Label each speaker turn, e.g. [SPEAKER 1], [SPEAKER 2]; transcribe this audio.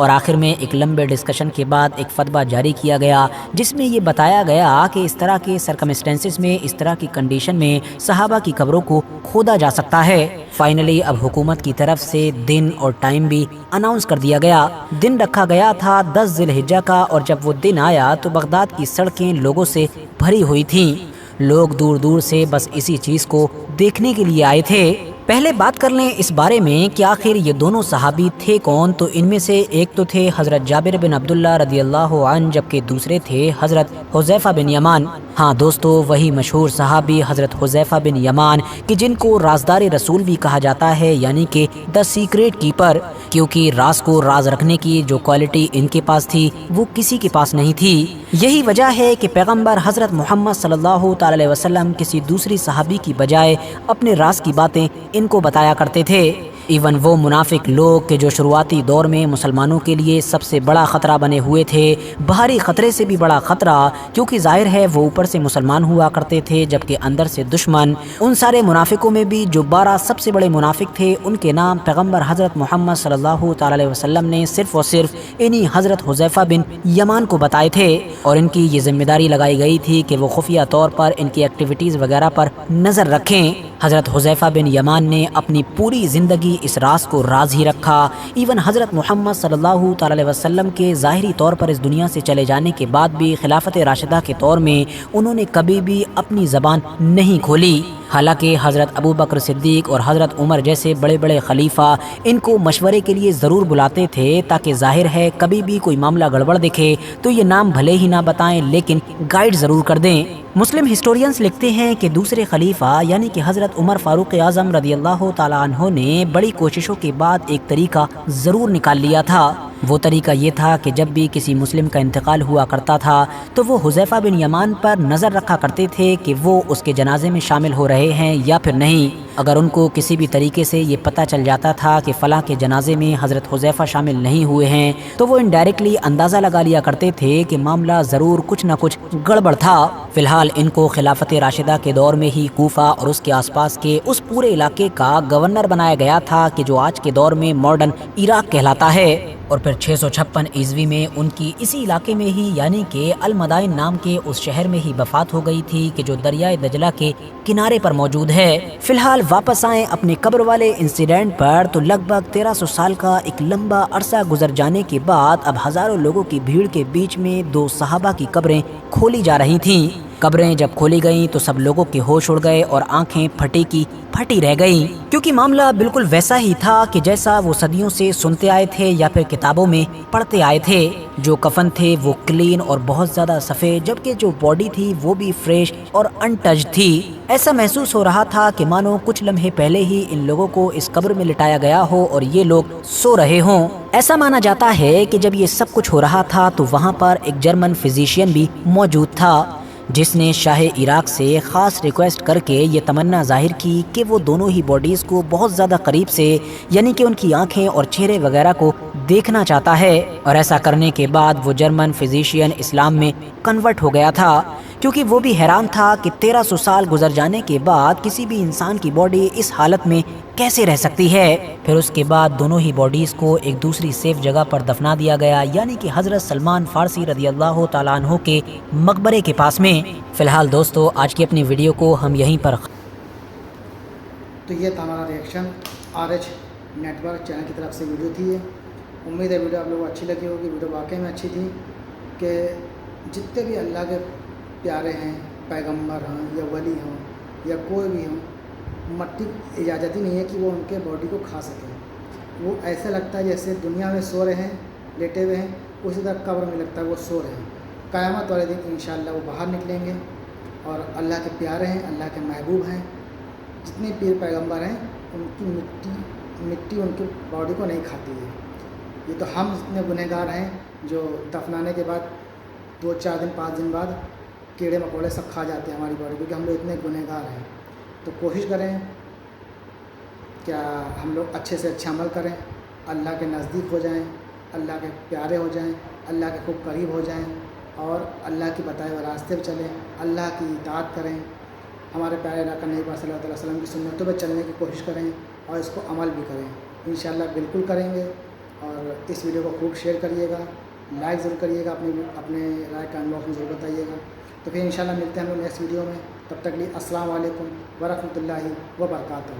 [SPEAKER 1] اور آخر میں ایک لمبے ڈسکشن کے بعد ایک فتویٰ جاری کیا گیا جس میں یہ بتایا گیا کہ اس طرح کے سرکمسٹینسز میں، اس طرح کی کنڈیشن میں صحابہ کی قبروں کو کھودا جا سکتا ہے۔ فائنلی اب حکومت کی طرف سے دن اور ٹائم بھی اناؤنس کر دیا گیا۔ دن رکھا گیا تھا 10 ذی الحجہ کا، اور جب وہ دن آیا تو بغداد کی سڑکیں لوگوں سے بھری ہوئی تھیں۔ لوگ دور دور سے بس اسی چیز کو دیکھنے کے لیے آئے تھے۔ پہلے بات کر لیں اس بارے میں کہ آخر یہ دونوں صحابی تھے کون۔ تو ان میں سے ایک تو تھے حضرت جابر بن عبداللہ رضی اللہ عنہ، جبکہ دوسرے تھے حضرت حذیفہ بن یمان۔ ہاں دوستو، وہی مشہور صحابی حضرت حذیفہ بن یمان کہ جن کو رازدار رسول بھی کہا جاتا ہے، یعنی کہ دا سیکریٹ کیپر، کیونکہ راز کو راز رکھنے کی جو کوالٹی ان کے پاس تھی وہ کسی کے پاس نہیں تھی۔ یہی وجہ ہے کہ پیغمبر حضرت محمد صلی اللہ تعالی علیہ وسلم کسی دوسری صحابی کی بجائے اپنے راز کی باتیں ان کو بتایا کرتے تھے۔ ایون وہ منافق لوگ کہ جو شروعاتی دور میں مسلمانوں کے لیے سب سے بڑا خطرہ بنے ہوئے تھے، باہری خطرے سے بھی بڑا خطرہ، کیونکہ ظاہر ہے وہ اوپر سے مسلمان ہوا کرتے تھے جبکہ اندر سے دشمن۔ ان سارے منافقوں میں بھی جو 12 سب سے بڑے منافق تھے، ان کے نام پیغمبر حضرت محمد صلی اللہ تعالی علیہ وسلم نے صرف اور صرف انہی حضرت حذیفہ بن یمان کو بتائے تھے، اور ان کی یہ ذمہ داری لگائی گئی تھی کہ وہ خفیہ طور پر ان کی ایکٹیویٹیز وغیرہ پر نظر رکھیں۔ حضرت حذیفہ بن یمان نے اپنی پوری زندگی اس راز کو راز ہی رکھا۔ ایون حضرت محمد صلی اللہ تعالی علیہ وسلم کے ظاہری طور پر اس دنیا سے چلے جانے کے بعد بھی خلافت راشدہ کے طور میں انہوں نے کبھی بھی اپنی زبان نہیں کھولی، حالانکہ حضرت ابو بکر صدیق اور حضرت عمر جیسے بڑے بڑے خلیفہ ان کو مشورے کے لیے ضرور بلاتے تھے، تاکہ ظاہر ہے کبھی بھی کوئی معاملہ گڑبڑ دکھے تو یہ نام بھلے ہی نہ بتائیں لیکن گائیڈ ضرور کر دیں۔ مسلم ہسٹورینز لکھتے ہیں کہ دوسرے خلیفہ یعنی کہ حضرت عمر فاروق اعظم رضی اللہ تعالیٰ عنہ نے بڑی کوششوں کے بعد ایک طریقہ ضرور نکال لیا تھا۔ وہ طریقہ یہ تھا کہ جب بھی کسی مسلم کا انتقال ہوا کرتا تھا تو وہ حذیفہ بن یمان پر نظر رکھا کرتے تھے کہ وہ اس کے جنازے میں شامل ہو رہے ہیں یا پھر نہیں۔ اگر ان کو کسی بھی طریقے سے یہ پتہ چل جاتا تھا کہ فلاں کے جنازے میں حضرت حذیفہ شامل نہیں ہوئے ہیں تو وہ انڈائریکٹلی اندازہ لگا لیا کرتے تھے کہ معاملہ ضرور کچھ نہ کچھ گڑبڑ تھا۔ فی الحال ان کو خلافت راشدہ کے دور میں ہی کوفہ اور اس کے آس پاس کے اس پورے علاقے کا گورنر بنایا گیا تھا کہ جو آج کے دور میں ماڈرن عراق کہلاتا ہے، اور پھر 656 عیسوی میں ان کی اسی علاقے میں ہی یعنی کہ المدائن نام کے اس شہر میں ہی وفات ہو گئی تھی کہ جو دریائے دجلہ کے کنارے پر موجود ہے۔ فی الحال واپس آئیں اپنے قبر والے انسیڈنٹ پر، تو لگ بھگ 1300 سال کا ایک لمبا عرصہ گزر جانے کے بعد اب ہزاروں لوگوں کی بھیڑ کے بیچ میں 2 صحابہ کی قبریں کھولی جا رہی تھیں۔ قبریں جب کھولی گئیں تو سب لوگوں کے ہوش اڑ گئے اور آنکھیں پھٹی کی پھٹی رہ گئیں، کیونکہ معاملہ بالکل ویسا ہی تھا کہ جیسا وہ صدیوں سے سنتے آئے تھے یا پھر کتابوں میں پڑھتے آئے تھے۔ جو کفن تھے وہ کلین اور بہت زیادہ سفید، جبکہ جو باڈی تھی وہ بھی فریش اور انٹچ تھی۔ ایسا محسوس ہو رہا تھا کہ مانو کچھ لمحے پہلے ہی ان لوگوں کو اس قبر میں لٹایا گیا ہو اور یہ لوگ سو رہے ہوں۔ ایسا مانا جاتا ہے کہ جب یہ سب کچھ ہو رہا تھا تو وہاں پر ایک جرمن فزیشین بھی موجود تھا، جس نے شاہ عراق سے خاص ریکویسٹ کر کے یہ تمنا ظاہر کی کہ وہ دونوں ہی باڈیز کو بہت زیادہ قریب سے یعنی کہ ان کی آنکھیں اور چہرے وغیرہ کو دیکھنا چاہتا ہے، اور ایسا کرنے کے بعد وہ جرمن فزیشین اسلام میں کنورٹ ہو گیا تھا، کیونکہ وہ بھی حیران تھا کہ 1300 سال گزر جانے کے بعد کسی بھی انسان کی باڈی اس حالت میں کیسے رہ سکتی ہے۔ پھر اس کے بعد دونوں ہی باڈیز کو ایک دوسری سیف جگہ پر دفنا دیا گیا، یعنی کہ حضرت سلمان فارسی رضی اللہ تعالیٰ عنہ کے مقبرے کے پاس میں۔ فی الحال دوستو، آج کی اپنی ویڈیو کو ہم یہیں پر
[SPEAKER 2] تو یہ تھا ہمارا reaction RH network channel کی طرف سے ویڈیو تھی یہ۔ امید ہے ویڈیو آپ لوگوں کو اچھی لگی ہوگی۔ ویڈیو واقعی میں اچھی تھی کہ جتنے بھی اللہ کے پیارے ہیں، پیغمبر ہوں یا ولی ہوں یا کوئی بھی ہوں، مٹی اجازت ہی نہیں ہے کہ وہ ان کے باڈی کو کھا سکیں۔ وہ ایسا لگتا ہے جیسے دنیا میں سو رہے ہیں، لیٹے ہوئے ہیں، اسی طرح قبر میں لگتا ہے وہ سو رہے ہیں۔ قیامت والے دن انشاءاللہ وہ باہر نکلیں گے اور اللہ کے پیارے ہیں، اللہ کے محبوب ہیں، جتنے پیر پیغمبر ہیں ان کی مٹی ان کی باڈی کو نہیں کھاتی ہے۔ یہ تو ہم اتنے گنہگار ہیں جو دفنانے کے بعد 2-4 دن 5 دن بعد کیڑے مکوڑے سب کھا جاتے ہیں ہماری باڈی، کیونکہ ہم لوگ اتنے گنہگار ہیں۔ تو کوشش کریں کیا ہم لوگ اچھے سے اچھا عمل کریں، اللہ کے نزدیک ہو جائیں، اللہ کے پیارے ہو جائیں، اللہ کے خوب قریب ہو جائیں اور اللہ کی بتائے ہوئے راستے پہ چلیں، اللہ کی اطاعت کریں، ہمارے پیارے اللہ نبی صلی اللہ علیہ وسلم کی سنتوں پہ چلنے کی کوشش کریں اور اس کو عمل بھی کریں۔ انشاءاللہ بالکل کریں گے اور اس ویڈیو کو خوب شیئر کریے گا، لائک ضرور کریے گا، اپنے رائے کامنٹ باکس میں ضرور بتائیے گا۔ تو پھر انشاءاللہ ملتے ہیں ہم لوگ نیکسٹ ویڈیو میں، تب تک لیے السلام علیکم ورحمۃ اللہ وبرکاتہ۔